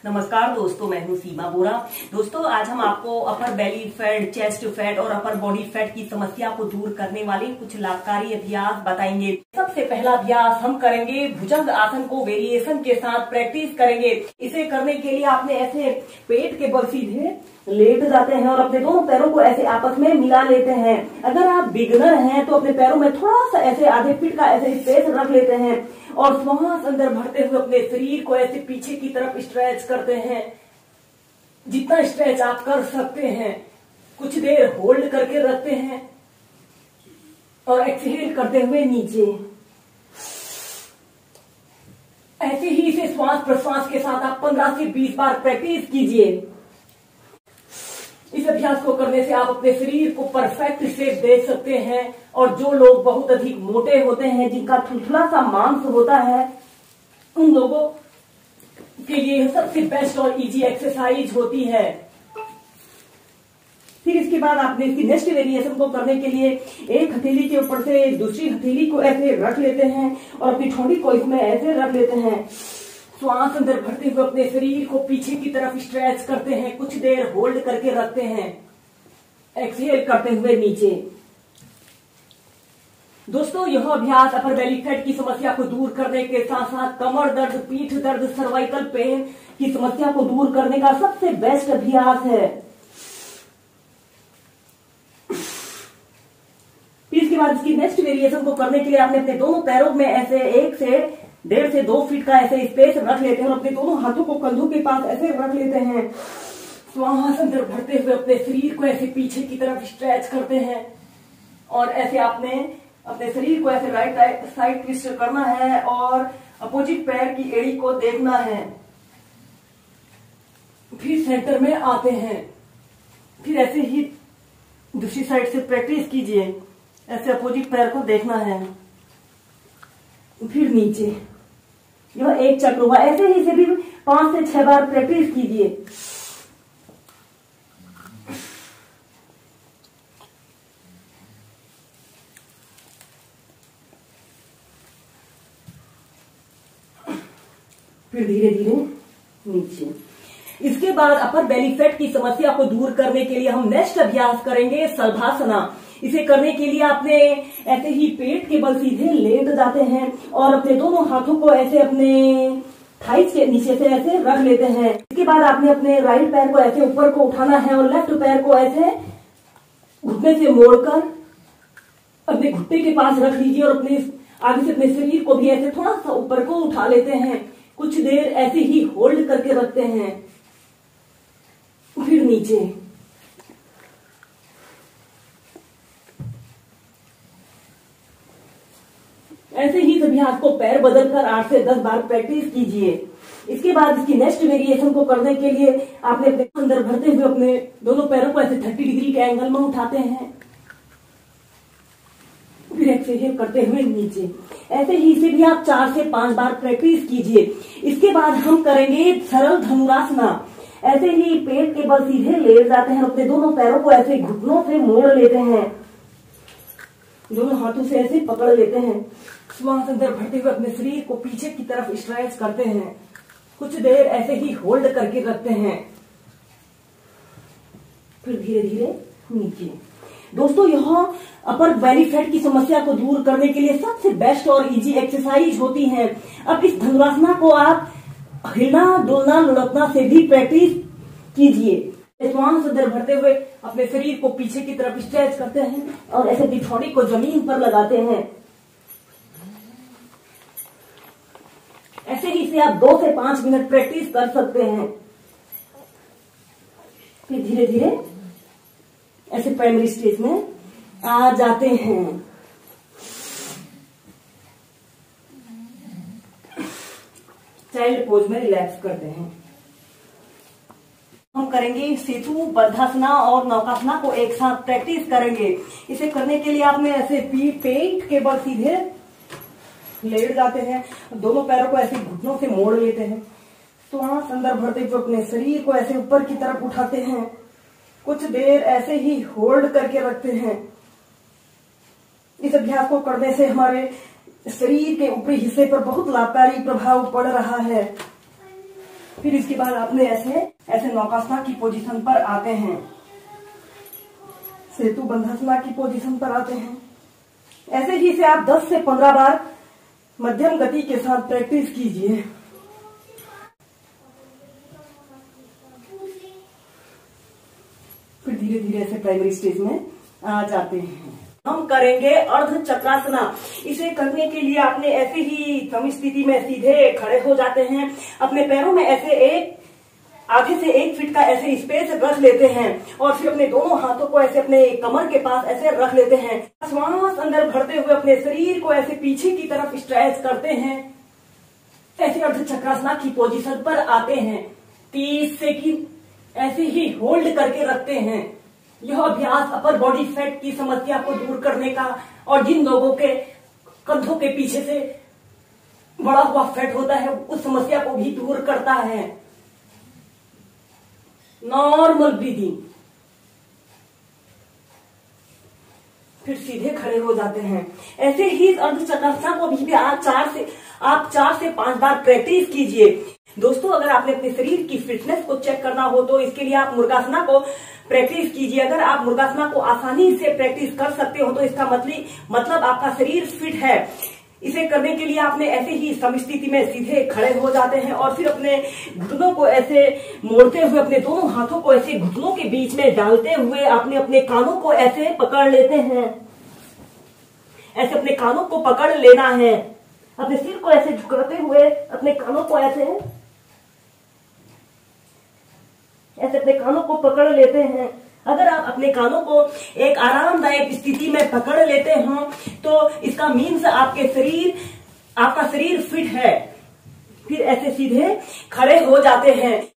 नमस्कार दोस्तों, मैं हूं सीमा बोरा। दोस्तों, आज हम आपको अपर बेली फैट, चेस्ट फैट और अपर बॉडी फैट की समस्या को दूर करने वाले कुछ लाभकारी अभ्यास बताएंगे। सबसे पहला अभ्यास हम करेंगे भुजंग आसन को वेरिएशन के साथ प्रैक्टिस करेंगे। इसे करने के लिए आपने ऐसे पेट के बल सीधे लेट जाते हैं और अपने दोनों पैरों को ऐसे आपस में मिला लेते हैं। अगर आप बिगनर हैं तो अपने पैरों में थोड़ा सा ऐसे आधे फीट का ऐसे स्पेस रख लेते हैं और श्वास अंदर भरते हुए अपने शरीर को ऐसे पीछे की तरफ स्ट्रेच करते हैं। जितना स्ट्रेच आप कर सकते हैं कुछ देर होल्ड करके रखते हैं और एक्सहेल करते हुए नीचे। ऐसे ही इसे श्वास प्रश्वास के साथ आप 15 से 20 बार प्रैक्टिस कीजिए। इस अभ्यास को करने से आप अपने शरीर को परफेक्ट शेप दे सकते हैं और जो लोग बहुत अधिक मोटे होते हैं, जिनका थुलथुला सा मांस होता है, उन लोगों के लिए सबसे बेस्ट और इजी एक्सरसाइज होती है। फिर इसके बाद आपने इसकी नेक्स्ट वेरिएशन को करने के लिए एक हथेली के ऊपर से दूसरी हथेली को ऐसे रख लेते हैं और अपनी ठोड़ी को इसमें ऐसे रख लेते हैं। श्वास अंदर भरते हुए अपने शरीर को पीछे की तरफ स्ट्रेच करते हैं, कुछ देर होल्ड करके रखते हैं, एक्सहेल करते हुए नीचे। दोस्तों, यह अभ्यास अपर बेली फैट की समस्या को दूर करने के साथ साथ कमर दर्द, पीठ दर्द, सर्वाइकल पेन की समस्या को दूर करने का सबसे बेस्ट अभ्यास है। फिर इसके बाद इसकी नेक्स्ट वेरिएशन को करने के लिए आपने अपने दोनों पैरों में ऐसे 1 से 1.5 से 2 फीट का ऐसे स्पेस रख लेते हैं और अपने दोनों हाथों को कंधों के पास ऐसे रख लेते हैं। श्वास अंदर भरते हुए अपने शरीर को ऐसे पीछे की तरफ स्ट्रेच करते हैं और ऐसे आपने अपने शरीर को ऐसे राइट साइड ट्विस्ट करना है और अपोजिट पैर की एड़ी को देखना है। फिर सेंटर में आते हैं। फिर ऐसे ही दूसरी साइड से प्रैक्टिस कीजिए। ऐसे अपोजिट पैर को देखना है, फिर नीचे। यह एक चक्र हुआ। ऐसे ही इसे भी 5 से 6 बार प्रैक्टिस कीजिए। फिर धीरे धीरे नीचे। इसके बाद अपर बेली फैट की समस्या को दूर करने के लिए हम नेक्स्ट अभ्यास करेंगे शलभासना। इसे करने के लिए आपने ऐसे ही पेट के बल सीधे लेट जाते हैं और अपने दोनों हाथों को ऐसे अपने थाइस के नीचे से ऐसे रख लेते हैं। इसके बाद आपने अपने राइट पैर को ऐसे ऊपर को उठाना है और लेफ्ट पैर को ऐसे घुटने से मोड़कर अपने घुटने के पास रख लीजिए और अपने आगे से अपने शरीर को भी ऐसे थोड़ा सा ऊपर को उठा लेते हैं। कुछ देर ऐसे ही होल्ड करके रखते हैं, फिर नीचे। ऐसे ही इस अभ्यास को पैर बदलकर 8 से 10 बार प्रैक्टिस कीजिए। इसके बाद इसकी नेक्स्ट वेरिएशन को करने के लिए आपने अपने अंदर भरते हुए अपने दोनों पैरों को ऐसे 30 डिग्री के एंगल में उठाते हैं, फिर एक्सहेल करते हुए नीचे। ऐसे ही इसे भी आप 4 से 5 बार प्रैक्टिस कीजिए। इसके बाद हम करेंगे सरल धनुरासना। ऐसे ही पेट के बल सीधे लेट जाते हैं और अपने दोनों पैरों को ऐसे घुटनों से मोड़ लेते हैं, दोनों हाथों से ऐसे पकड़ लेते हैं। श्वास अंदर भरते हुए अपने शरीर को पीछे की तरफ स्ट्रेच करते हैं, कुछ देर ऐसे ही होल्ड करके रखते हैं, फिर धीरे धीरे नीचे। दोस्तों, यह अपर बेली फैट की समस्या को दूर करने के लिए सबसे बेस्ट और इजी एक्सरसाइज होती है। अब इस धनुरासना को आप हिलना, डुलना, लुढ़कना से भी प्रैक्टिस कीजिए। श्वास अंदर भरते हुए अपने शरीर को पीछे की तरफ स्ट्रेच करते हैं और ऐसे ठोड़ी को जमीन पर लगाते हैं। ऐसे ही इसे आप 2 से 5 मिनट प्रैक्टिस कर सकते हैं। फिर धीरे धीरे ऐसे प्राइमरी स्टेज में आ जाते हैं। चाइल्ड पोज में रिलैक्स करते हैं। हम करेंगे सेतु, बद्धासना और नौकासना को एक साथ प्रैक्टिस करेंगे। इसे करने के लिए आपने ऐसे पेट के बल सीधे लेट जाते हैं, दोनों पैरों को ऐसे घुटनों से मोड़ लेते हैं। श्वास अंदर भरते हुए अपने शरीर को ऐसे ऊपर की तरफ उठाते हैं, कुछ देर ऐसे ही होल्ड करके रखते हैं। इस अभ्यास को करने से हमारे शरीर के ऊपरी हिस्से पर बहुत लाभकारी प्रभाव पड़ रहा है। फिर इसके बाद आपने ऐसे नौकासना की पोजीशन पर आते हैं, सेतु बंधासना की पोजीशन पर आते हैं। ऐसे ही इसे आप 10 से 15 बार मध्यम गति के साथ प्रैक्टिस कीजिए। फिर धीरे धीरे ऐसे प्राइमरी स्टेज में आ जाते हैं। हम करेंगे अर्ध चक्रासना। इसे करने के लिए आपने ऐसे ही सम स्थिति में सीधे खड़े हो जाते हैं। अपने पैरों में ऐसे आधे से 1 फीट का ऐसे स्पेस रख लेते हैं और फिर अपने दोनों हाथों को ऐसे अपने कमर के पास ऐसे रख लेते हैं। श्वास अंदर भरते हुए अपने शरीर को ऐसे पीछे की तरफ स्ट्रेच करते हैं। ऐसे अर्ध चक्रासना की पोजीशन पर आते हैं। 30 सेकंड ऐसे ही होल्ड करके रखते हैं। यह अभ्यास अपर बॉडी फैट की समस्या को दूर करने का और जिन लोगों के कंधों के पीछे से बड़ा हुआ फैट होता है उस समस्या को भी दूर करता है। Normal breathing. फिर सीधे खड़े हो जाते हैं। ऐसे ही अर्ध चक्रासना को भी आप 4 से 5 बार प्रैक्टिस कीजिए। दोस्तों, अगर आपने अपने शरीर की फिटनेस को चेक करना हो तो इसके लिए आप मुर्गासना को प्रैक्टिस कीजिए। अगर आप मुर्गासना को आसानी से प्रैक्टिस कर सकते हो तो इसका मतलब आपका शरीर फिट है। इसे करने के लिए आपने ऐसे ही समस्थिति में सीधे खड़े हो जाते हैं और फिर अपने घुटनों को ऐसे मोड़ते हुए अपने दोनों हाथों को ऐसे घुटनों के बीच में डालते हुए आपने अपने कानों को ऐसे पकड़ लेते हैं। ऐसे अपने कानों को पकड़ लेना है। अपने सिर को ऐसे झुकाते हुए अपने कानों को ऐसे अपने कानों को पकड़ लेते हैं। अगर आप अपने कानों को एक आरामदायक स्थिति में पकड़ लेते हो तो इसका मीन्स आपका शरीर फिट है। फिर ऐसे सीधे खड़े हो जाते हैं।